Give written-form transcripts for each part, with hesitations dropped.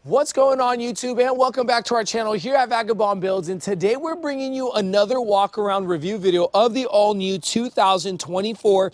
What's going on YouTube, and welcome back to our channel here at Vagabond Builds, and today we're bringing you another walk around review video of the all new 2024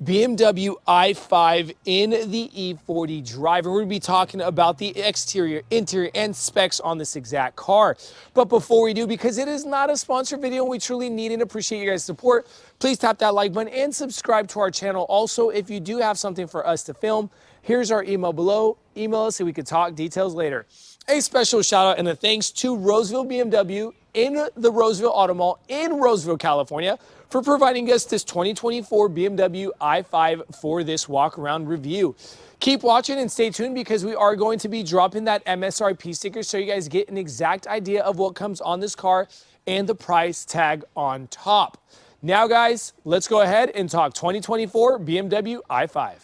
BMW i5 in the E40 drive. And we're going to be talking about the exterior, interior, and specs on this exact car. But before we do, because it is not a sponsored video and we truly need and appreciate you guys' support, please tap that like button and subscribe to our channel. Also, if you do have something for us to film, here's our email below. Email us so we could talk details later. A special shout out and a thanks to Roseville BMW in the Roseville Auto Mall in Roseville, California, for providing us this 2024 BMW i5 for this walk around review. Keep watching and stay tuned because we are going to be dropping that MSRP sticker so you guys get an exact idea of what comes on this car and the price tag on top. Now guys, let's go ahead and talk 2024 BMW i5.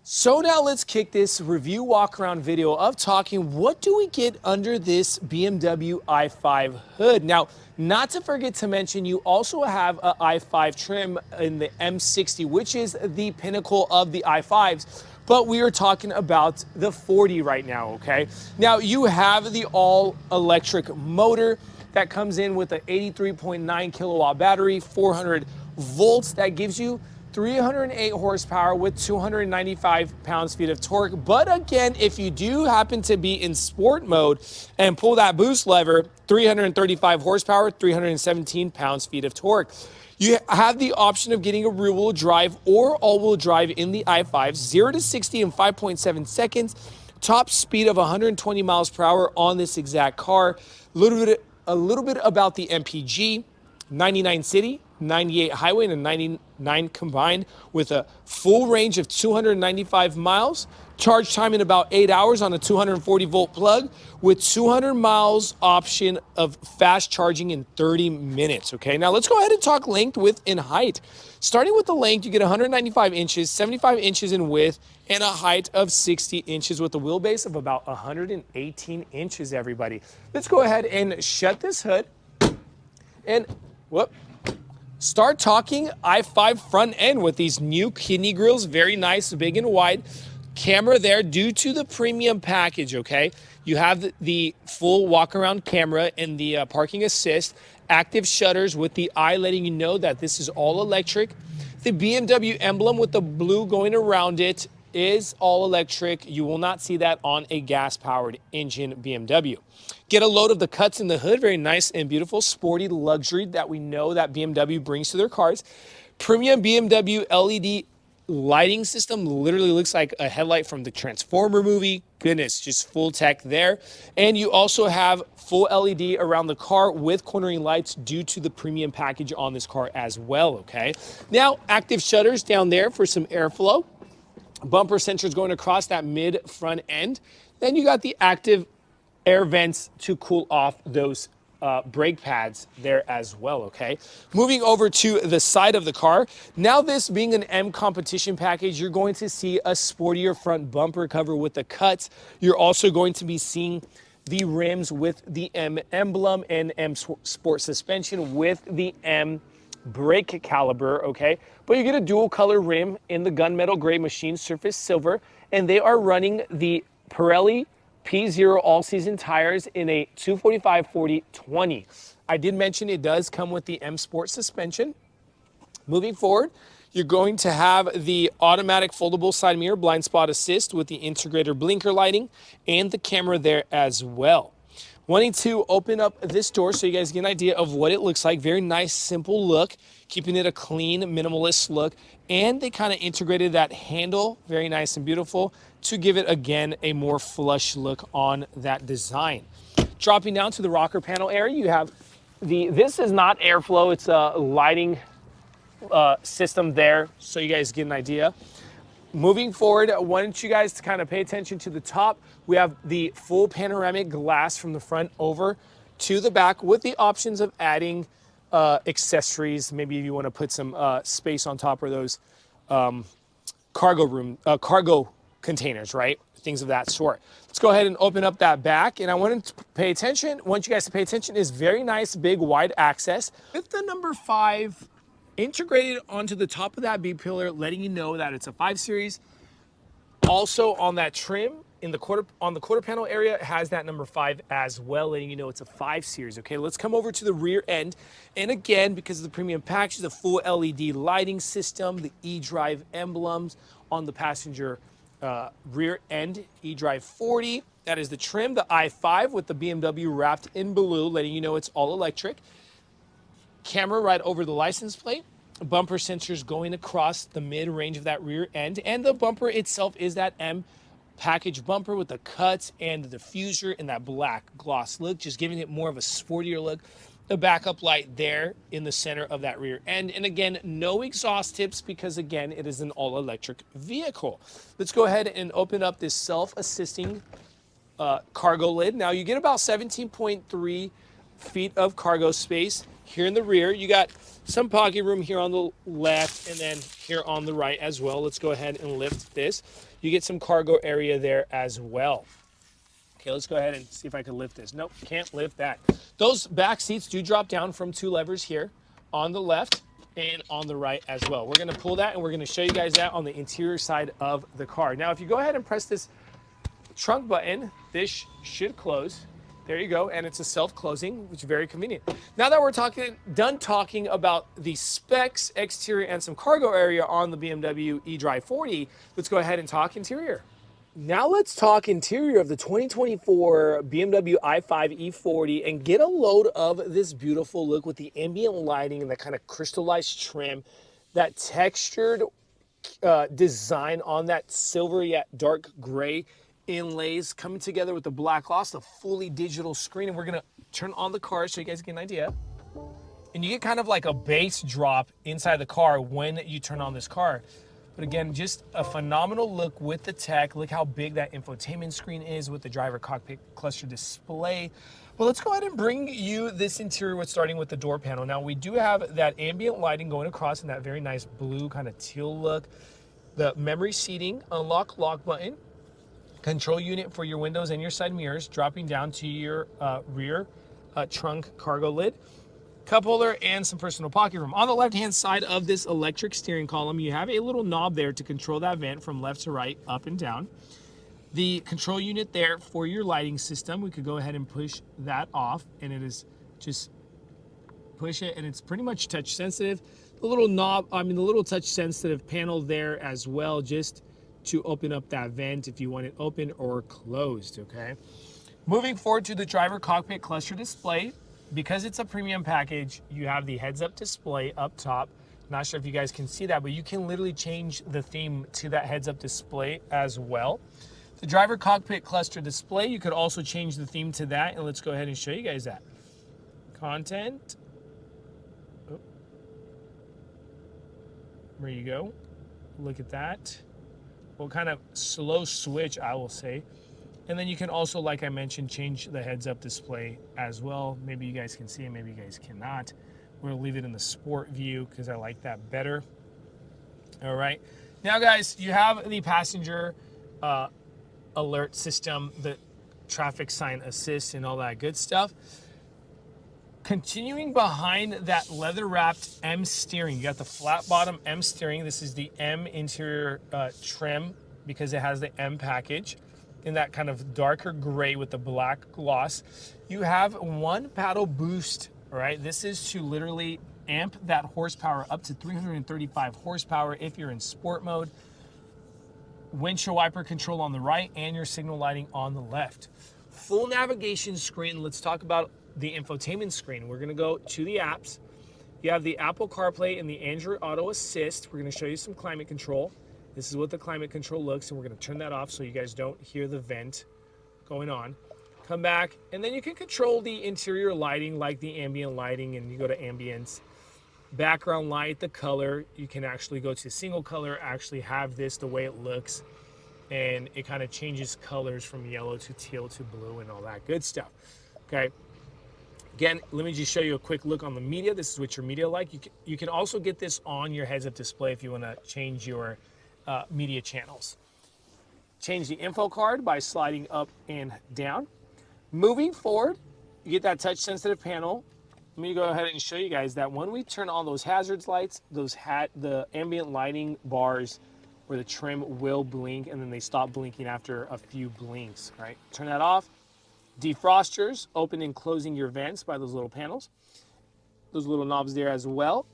So now let's kick this review walk around video of talking what do we get under this BMW i5 hood. Now, not to forget to mention, you also have an i5 trim in the M60, which is the pinnacle of the i5s, but we are talking about the 40 right now, okay? Now, you have the all-electric motor that comes in with an 83.9 kilowatt battery, 400 volts, that gives you 308 horsepower with 295 pounds-feet of torque. But again, if you do happen to be in sport mode and pull that boost lever, 335 horsepower, 317 pounds-feet of torque. You have the option of getting a rear-wheel drive or all-wheel drive in the i5, 0 to 60 in 5.7 seconds, top speed of 120 miles per hour on this exact car. A little bit about the MPG, 99 city, 98 highway, and a 99 combined, with a full range of 295 miles. Charge time in about 8 hours on a 240 volt plug with 200 miles option of fast charging in 30 minutes. Okay, now let's go ahead and talk length, width, and height. Starting with the length, you get 195 inches, 75 inches in width, and a height of 60 inches with a wheelbase of about 118 inches, everybody. Let's go ahead and shut this hood and whoop. Start talking i5 front end with these new kidney grills, very nice, big and wide. Camera there due to the premium package, okay? You have the full walk around camera and the parking assist, active shutters with the eye letting you know that this is all electric. The BMW emblem with the blue going around it is all electric. You will not see that on a gas powered engine BMW. Get a load of the cuts in the hood, very nice and beautiful, sporty luxury that we know that BMW brings to their cars. Premium BMW LED lighting system, literally looks like a headlight from the Transformer movie. Goodness, just full tech there. And you also have full LED around the car with cornering lights due to the premium package on this car as well, okay? Now, active shutters down there for some airflow. Bumper sensors going across that mid front end. Then you got the active air vents to cool off those brake pads there as well, okay? Moving over to the side of the car. Now, this being an M competition package, you're going to see a sportier front bumper cover with the cuts. You're also going to be seeing the rims with the M emblem and M Sport suspension with the M brake caliber, okay? But you get a dual color rim in the gunmetal gray machine surface silver, and they are running the Pirelli P0 all-season tires in a 245/40/20. I did mention it does come with the M Sport suspension. Moving forward, you're going to have the automatic foldable side mirror blind spot assist with the integrated blinker lighting and the camera there as well. Wanting to open up this door so you guys get an idea of what it looks like. Very nice, simple look, keeping it a clean, minimalist look. And they kind of integrated that handle, very nice and beautiful, to give it, again, a more flush look on that design. Dropping down to the rocker panel area, you have this is not airflow, it's a lighting system there, so you guys get an idea. Moving forward, I want you guys to kind of pay attention to the top. We have the full panoramic glass from the front over to the back with the options of adding accessories. Maybe if you want to put some space on top of those cargo containers, right? Things of that sort. Let's go ahead and open up that back. And I want you guys to pay attention, is very nice, big, wide access with the number 5 integrated onto the top of that B pillar, letting you know that it's a 5 Series. Also on that trim, in the quarter panel area, it has that number 5 as well, letting you know it's a 5 series. Okay, let's come over to the rear end. And again, because of the premium package, the full LED lighting system, the eDrive emblems on the passenger rear end, eDrive 40. That is the trim, the i5 with the BMW wrapped in blue, letting you know it's all electric. Camera right over the license plate. Bumper sensors going across the mid-range of that rear end. And the bumper itself is that M package bumper with the cuts and the diffuser and that black gloss look, just giving it more of a sportier look. The backup light there in the center of that rear end. And again, no exhaust tips because again, it is an all-electric vehicle. Let's go ahead and open up this self-assisting cargo lid. Now you get about 17.3 feet of cargo space here in the rear. You got some pocket room here on the left and then here on the right as well. Let's go ahead and lift this. You get some cargo area there as well. Okay, let's go ahead and see if I can lift this. Nope, can't lift that. Those back seats do drop down from 2 levers here on the left and on the right as well. We're gonna pull that and we're gonna show you guys that on the interior side of the car. Now, if you go ahead and press this trunk button, this should close. There you go, and it's a self-closing, which is very convenient. Now that we're done talking about the specs, exterior, and some cargo area on the BMW eDrive 40, let's go ahead and talk interior. Now let's talk interior of the 2024 BMW i5 E40 and get a load of this beautiful look with the ambient lighting and that kind of crystallized trim, that textured design on that silver yet dark gray inlays coming together with the black gloss, the fully digital screen. And we're gonna turn on the car so you guys get an idea. And you get kind of like a bass drop inside the car when you turn on this car. But again, just a phenomenal look with the tech. Look how big that infotainment screen is with the driver cockpit cluster display. Well, let's go ahead and bring you this interior starting with the door panel. Now we do have that ambient lighting going across in that very nice blue kind of teal look. The memory seating, unlock lock button, control unit for your windows and your side mirrors, dropping down to your rear trunk cargo lid, cup holder, and some personal pocket room. On the left-hand side of this electric steering column, you have a little knob there to control that vent from left to right, up and down. The control unit there for your lighting system, we could go ahead and push that off, and it is just push it, and it's pretty much touch sensitive. The little knob, the little touch sensitive panel there as well, just to open up that vent if you want it open or closed, okay? Moving forward to the driver cockpit cluster display, because it's a premium package, you have the heads-up display up top. Not sure if you guys can see that, but you can literally change the theme to that heads-up display as well. The driver cockpit cluster display, you could also change the theme to that, and let's go ahead and show you guys that. Content. Oh. There you go. Look at that. Well, kind of slow switch, I will say. And then you can also, like I mentioned, change the heads-up display as well. Maybe you guys can see it, maybe you guys cannot. We're gonna leave it in the sport view because I like that better. All right. Now, guys, you have the passenger alert system, the traffic sign assist, and all that good stuff. Continuing behind that leather-wrapped M steering, you got the flat-bottom M steering. This is the M interior trim because it has the M package in that kind of darker gray with the black gloss. You have one paddle boost, all right? This is to literally amp that horsepower up to 335 horsepower if you're in sport mode. Windshield wiper control on the right and your signal lighting on the left. Full navigation screen. Let's talk about the infotainment screen. We're gonna go to the apps. You have the Apple CarPlay and the Android Auto Assist. We're gonna show you some climate control. This is what the climate control looks, and we're gonna turn that off so you guys don't hear the vent going on. Come back, and then you can control the interior lighting like the ambient lighting, and you go to ambience. Background light, the color, you can actually go to single color, actually have this the way it looks, and it kind of changes colors from yellow to teal to blue and all that good stuff, okay? Again, let me just show you a quick look on the media. This is what your media like. You can also get this on your heads-up display if you want to change your media channels. Change the info card by sliding up and down. Moving forward, you get that touch-sensitive panel. Let me go ahead and show you guys that when we turn on those hazards lights, the ambient lighting bars where the trim will blink and then they stop blinking after a few blinks, right? Turn that off. Defrosters, open and closing your vents by those little panels. Those little knobs there as well.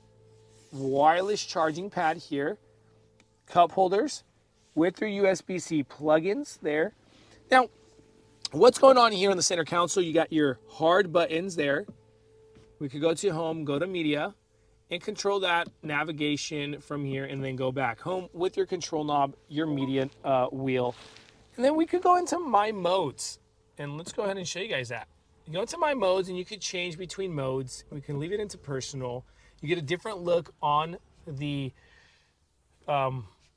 Wireless charging pad here. Cup holders with your USB-C plugins there. Now, what's going on here in the center console? You got your hard buttons there. We could go to home, go to media, and control that navigation from here, and then go back home with your control knob, your media wheel. And then we could go into my modes. And let's go ahead and show you guys that. You go into my modes and you could change between modes. We can leave it into personal. You get a different look on the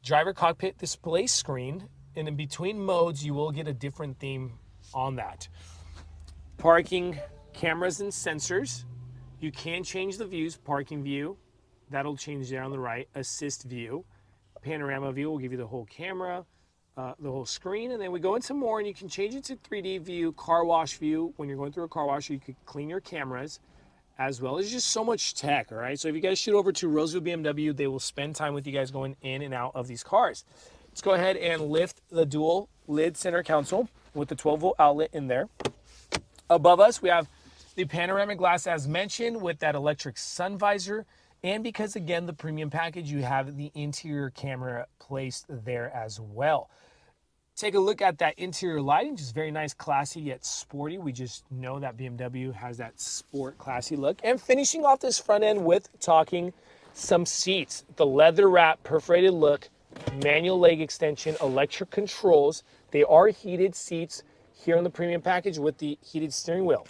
driver cockpit display screen. And in between modes, you will get a different theme on that. Parking cameras and sensors. You can change the views. Parking view, that'll change there on the right. Assist view. Panorama view will give you the whole camera. The whole screen, and then we go into more and you can change it to 3D view, car wash view. When you're going through a car wash, you could clean your cameras as well. There's just so much tech, all right? So if you guys shoot over to Roseville BMW, they will spend time with you guys going in and out of these cars. Let's go ahead and lift the dual lid center console with the 12-volt outlet in there. Above us, we have the panoramic glass as mentioned with that electric sun visor. And because, again, the premium package, you have the interior camera placed there as well. Take a look at that interior lighting, just very nice, classy, yet sporty. We just know that BMW has that sport, classy look. And finishing off this front end with talking some seats. The leather wrap, perforated look, manual leg extension, electric controls. They are heated seats here in the premium package with the heated steering wheel.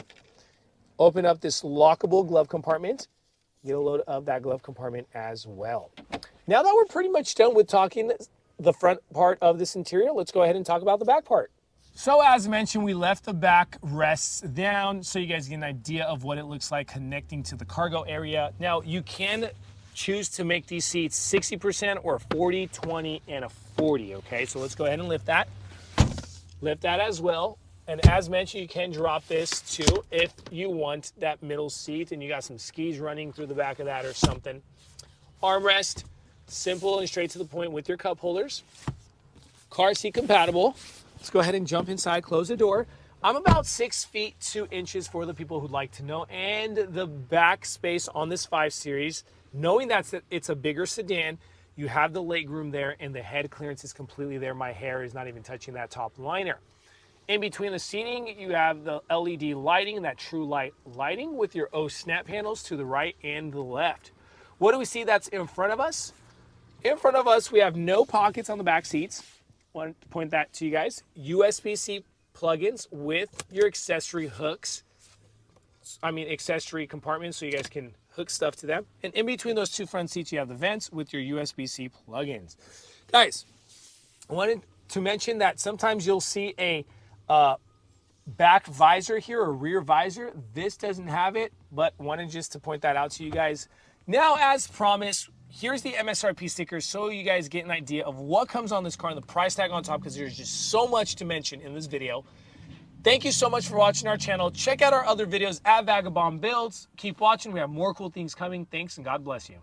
Open up this lockable glove compartment. Get a load of that glove compartment as well. Now that we're pretty much done with talking the front part of this interior, let's go ahead and talk about the back part. So as mentioned, we left the back rests down so you guys get an idea of what it looks like connecting to the cargo area. Now you can choose to make these seats 60% or 40, 20, and a 40, okay? So let's go ahead and lift that. Lift that as well. And as mentioned, you can drop this too if you want that middle seat and you got some skis running through the back of that or something. Armrest, simple and straight to the point with your cup holders. Car seat compatible. Let's go ahead and jump inside, close the door. I'm about 6 feet 2 inches for the people who'd like to know. And the back space on this 5 Series, knowing that it's a bigger sedan, you have the leg room there and the head clearance is completely there. My hair is not even touching that top liner. In between the seating, you have the LED lighting, that true light lighting with your O snap panels to the right and the left. What do we see that's in front of us? In front of us, we have no pockets on the back seats. I want to point that to you guys. USB-C plugins with your accessory hooks. Accessory compartments so you guys can hook stuff to them. And in between those two front seats, you have the vents with your USB-C plugins. Guys, I wanted to mention that sometimes you'll see a back visor here or rear visor. This doesn't have it, but wanted just to point that out to you guys. Now, as promised, here's the MSRP sticker so you guys get an idea of what comes on this car and the price tag on top, because there's just so much to mention in this video. Thank you so much for watching our channel. Check out our other videos at Vagabond Builds. Keep watching. We have more cool things coming. Thanks, and God bless you.